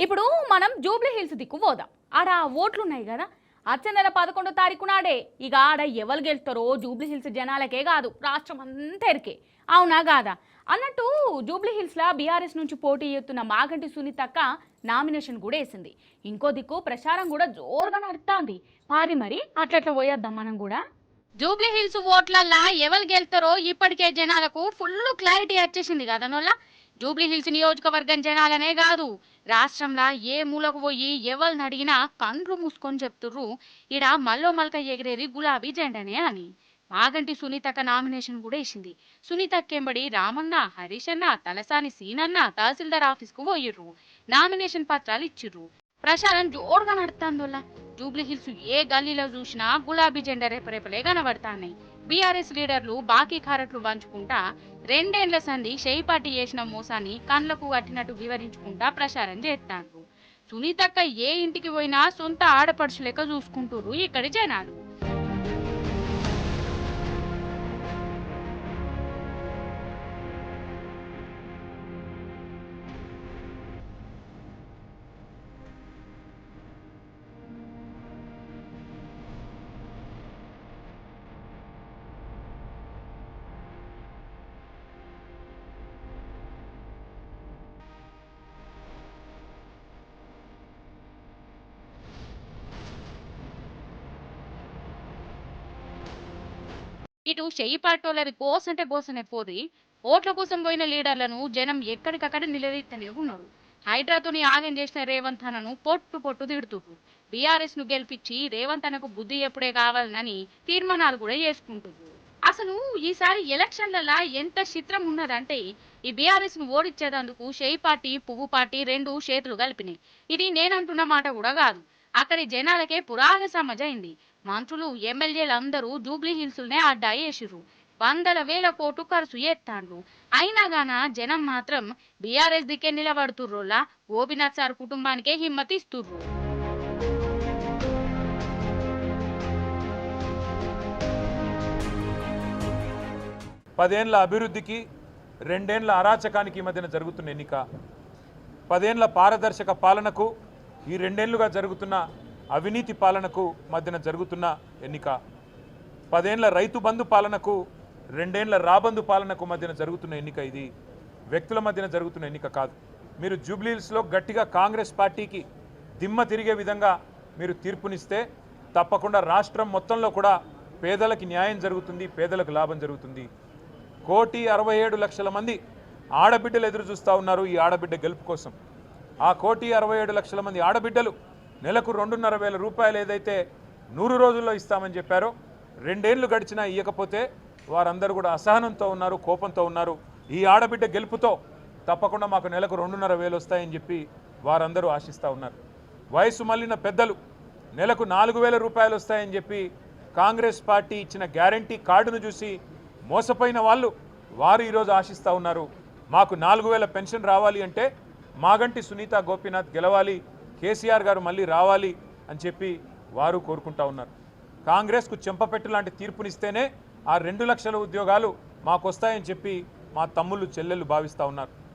ఇప్పుడు మనం Jubilee hills దిక్కు పోదాం. ఆడ ఓట్లు ఉన్నాయి కదా. వచ్చే నెల 11వ తారీఖు నాడే ఇక ఆడ ఎవరు గెలుస్తారో జూబ్లీ హిల్స్ జనాలకే కాదు రాష్ట్రం అంతా ఎరికే. అవునా కాదా అన్నట్టు జూబ్లీ హిల్స్లో బీఆర్ఎస్ నుంచి పోటీ చేస్తున్న మాగంటి సునీతక్క నామినేషన్ కూడా వేసింది. ఇంకో దిక్కు ప్రచారం కూడా జోరుగా నడుస్తుంది. మరి అట్లట్లా పోయేద్దాం మనం కూడా. జూబ్లీ హిల్స్ ఓట్లల్లా ఎవరు గెలుతారో ఇప్పటికే జనాలకు ఫుల్ క్లారిటీ వచ్చేసింది కదా నోళ్ళ. జూబ్లీ హిల్స్ నియోజకవర్గం జనాలనే కాదు, రాష్ట్రంలో ఏ మూలకు పోయి ఎవరిని అడిగినా కండ్లు మూసుకొని చెప్తుర్రు ఈడ మల్లో మల్క ఎగిరేది గులాబీ జెండనే అని. మాగంటి సునీతక్క నామినేషన్ కూడా వేసింది. సునీతక్కెంబడి రామన్న, హరీష్ అన్న, తలసాని సీనన్న తహసీల్దార్ ఆఫీస్ కు పోయిర్రు. నామినేషన్ పత్రాలు ఇచ్చిర్రు. ప్రచారం జోరుగా నడుతాందోళ్ళ. జూబ్లీ హిల్స్ ఏ గల్లీలో చూసినా గులాబీ జెండా రేపరేపలే కనబడతాన్నాయి. బీఆర్ఎస్ లీడర్లు బాకీ కారట్లు పంచుకుంటా రెండేండ్ల సంధి షేయిపాటి చేసిన మోసాన్ని కండ్లకు కట్టినట్టు వివరించుకుంటా ప్రచారం చేస్తాండ్రు. సునీతక్క ఏ ఇంటికి పోయినా సొంత ఆడపడుచు లెక్క చూసుకుంటుర్రు ఇక్కడి జనాలు. ఇటు చెయ్యి పాటోళ్ళది గోసంటే గోసనే పోది. ఓట్ల కోసం పోయిన లీడర్లను జనం ఎక్కడికక్కడ నిలదీస్తూనే ఉన్నారు. హైడ్రాతోని ఆగం చేసిన రేవంత్ అన్నను పొట్టు పొట్టు తిడుతున్నారు. బీఆర్ఎస్ ను గెలిపించి రేవంత్ అన్నకు బుద్ధి ఎప్పుడే కావాలని తీర్మానాలు కూడా చేసుకుంటున్నారు. అసలు ఈసారి ఎలక్షన్లలో ఎంత చిత్రం ఉన్నదంటే ఈ బీఆర్ఎస్ ను ఓడించేందుకు షేయి పార్టీ పువ్వు పార్టీ రెండు చేతులు కలిపినాయి. ఇది నేనంటున్న మాట కూడా కాదు, అక్కడి జనాలకే పురాణ సమజైంది. మంత్రులు ఎమ్మెల్యేలు అందరూ జూబ్లీ హిల్స్నే అడ్డా వేసిర్రు. వందల వేల కోట్లు ఖర్చు చేస్తాండ్రు. అయినా గాన జనం మాత్రం బీఆర్ఎస్ దిక్కే నిలబడుతుర్రోలా గోపినాథ్ సార్ కుటుంబానికే హిమ్మతి ఇస్తుర్రు. 10 ఏళ్ల అభివృద్ధికి 2 ఏళ్ల అరాచకానికి మధ్యన జరుగుతున్న ఎన్నిక. 10 ఏళ్ల పారదర్శక పాలనకు ఈ 2 ఏళ్లుగా జరుగుతున్న అవినీతి పాలనకు మధ్యన జరుగుతున్న ఎన్నిక. 10 ఏళ్ల రైతు బంధు పాలనకు 2 ఏళ్ల రాబందు పాలనకు మధ్యన జరుగుతున్న ఎన్నిక. ఇది వ్యక్తుల మధ్యన జరుగుతున్న ఎన్నిక కాదు. మీరు జూబ్లీ హిల్స్లో గట్టిగా కాంగ్రెస్ పార్టీకి దిమ్మ తిరిగే విధంగా మీరు తీర్పునిస్తే తప్పకుండా రాష్ట్రం మొత్తంలో కూడా పేదలకు న్యాయం జరుగుతుంది, పేదలకు లాభం జరుగుతుంది. 1,67,00,000 మంది ఆడబిడ్డలు ఎదురు చూస్తూ ఉన్నారు ఈ ఆడబిడ్డ గెలుపు కోసం. ఆ 1,67,00,000 మంది ఆడబిడ్డలు నెలకు 2,500 రూపాయలు ఏదైతే 100 రోజుల్లో ఇస్తామని చెప్పారో 2 ఏళ్లు గడిచినా ఇవ్వకపోతే వారందరూ కూడా అసహనంతో ఉన్నారు, కోపంతో ఉన్నారు. ఈ ఆడబిడ్డ గెలుపుతో తప్పకుండా మాకు నెలకు 2,500 వస్తాయని చెప్పి వారందరూ ఆశిస్తూ ఉన్నారు. వయసు మళ్ళిన పెద్దలు నెలకు 4,000 రూపాయలు వస్తాయని చెప్పి కాంగ్రెస్ పార్టీ ఇచ్చిన గ్యారంటీ కార్డును చూసి మోసపోయిన వారు ఈరోజు ఆశిస్తూ ఉన్నారు. మాకు 4,000 పెన్షన్ రావాలి అంటే మాగంటి సునీత గోపీనాథ్ గెలవాలి, కేసీఆర్ గారు మళ్ళీ రావాలి అని చెప్పి వారు కోరుకుంటా ఉన్నారు. కాంగ్రెస్కు చెంపపెట్టు లాంటి తీర్పునిస్తేనే ఆ 2 లక్షల ఉద్యోగాలు మాకు వస్తాయని చెప్పి మా తమ్ముళ్ళు చెల్లెళ్ళు భావిస్తూ ఉన్నారు.